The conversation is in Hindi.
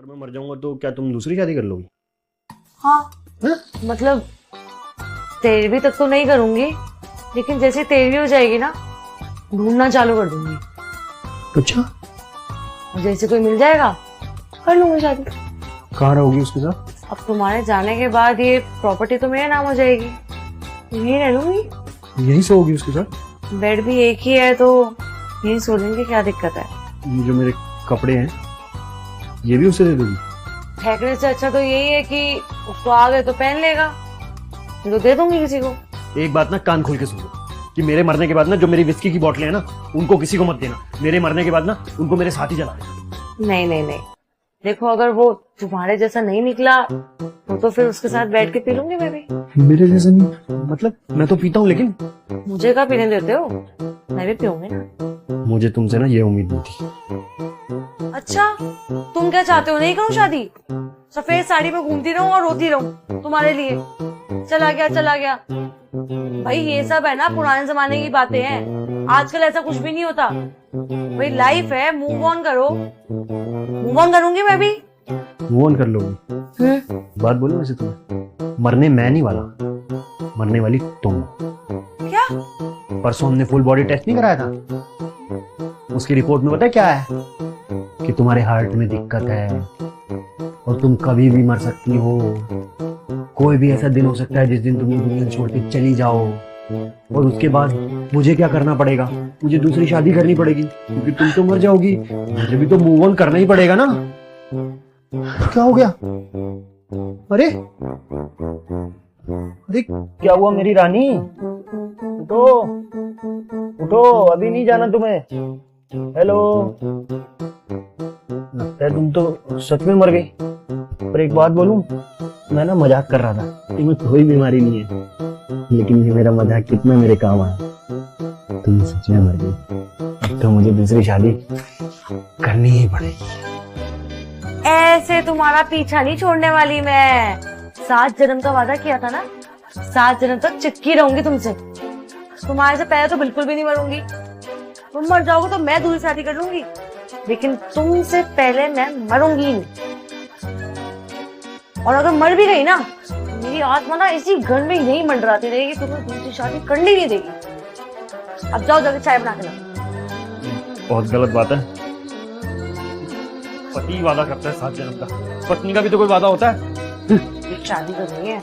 अगर मैं मर जाऊंगा तो क्या तुम दूसरी शादी कर लोगी? हाँ हैं? मतलब 13वीं तक तो नहीं करूंगी, लेकिन जैसे 13वीं हो जाएगी ना, ढूंढना चालू कर दूंगी। अच्छा, और जैसे कोई मिल जाएगा कर लूंगी शादी। कहाँ रहोगी उसके साथ? अब तुम्हारे जाने के बाद ये प्रॉपर्टी तो मेरे नाम हो जाएगी, यही रह लूंगी। यही सोओगी उसके साथ? बेड भी एक ही है तो यही सो लेंगे, क्या दिक्कत है। ये जो मेरे कपड़े हैं ये भी उसे दे दोगी? फेंकने से अच्छा तो यही है कि उसको आ गए तो पहन लेगा, तो दे दूंगी किसी को। एक बात ना कान खोल के सुनो कि मेरे मरने के बाद ना जो मेरी विस्की की बोतलें हैं ना उनको किसी को मत देना। मेरे मरने के बाद ना उनको मेरे साथ ही जला देना। नहीं नहीं नहीं, देखो अगर वो तुम्हारे जैसा नहीं निकला तो फिर उसके साथ बैठ के पी लूंगी मैं भी। मेरे जैसा नहीं मतलब? मैं तो पीता हूँ लेकिन। मुझे क्या पीने देते हो, मैं भी पीऊंगी ना। मुझे तुमसे ना ये उम्मीद नहीं थी। अच्छा तुम क्या चाहते हो, नहीं करूं शादी? सफेद साड़ी में घूमती रहूं और रोती रहूं तुम्हारे लिए? चला गया चला गया। भाई ये सब है ना पुराने जमाने की बातें हैं, आजकल ऐसा कुछ भी नहीं होता। भाई लाइफ है, मूव ऑन करो। मूव ऑन करूंगी मैं भी। मूव ऑन कर लोगी? बात बोलूं वैसे तुम्हें, मरने मैं नहीं वाला, मरने वाली तुम। क्या? परसों हमने फुल बॉडी टेस्ट नहीं कराया था, उसकी रिपोर्ट में पता है क्या है? कि तुम्हारे हार्ट में दिक्कत है और तुम कभी भी मर सकती हो। कोई भी ऐसा दिन हो सकता है जिस दिन तुम ये दुनिया छोड़ के चली जाओ, और उसके बाद मुझे क्या करना पड़ेगा? मुझे दूसरी शादी करनी पड़ेगी क्योंकि तुम तो मर जाओगी। मुझे भी तो मूव ऑन करना ही पड़ेगा ना। क्या हो गया? अरे अरे क्या हुआ मेरी रानी? उठो उठो, अभी नहीं जाना तुम्हें। हेलो, लगता है तुम तो सच में मर गई। पर एक बात बोलूं, मैं ना मजाक कर रहा था, तुम्हें कोई बीमारी नहीं है, लेकिन ये मेरा मजाक कितना मेरे काम आया। तुम सच में मर गई, तो मुझे दूसरी शादी करनी ही पड़ेगी। ऐसे तुम्हारा पीछा नहीं छोड़ने वाली मैं। 7 जन्म का वादा किया था ना, 7 जन्म तक चिपकी रहूंगी तुमसे। तुम्हारे से पहले तो बिल्कुल भी नहीं मरूंगी। तुम मर जाओगे तो मैं दूसरी शादी कर लूंगी, लेकिन तुमसे पहले मैं मरूंगी नहीं। और अगर मर भी गई ना, मेरी आत्मा ना इसी घर में यही मंडराती रहेगी, तुम्हें दूसरी शादी करनी नहीं देगी। अब जाओ जल्दी चाय बना के लाओ। बहुत गलत बात है। पति वादा करता है 7 जन्म का, पत्नी का भी तो कोई वादा होता है। शादी तो नहीं है।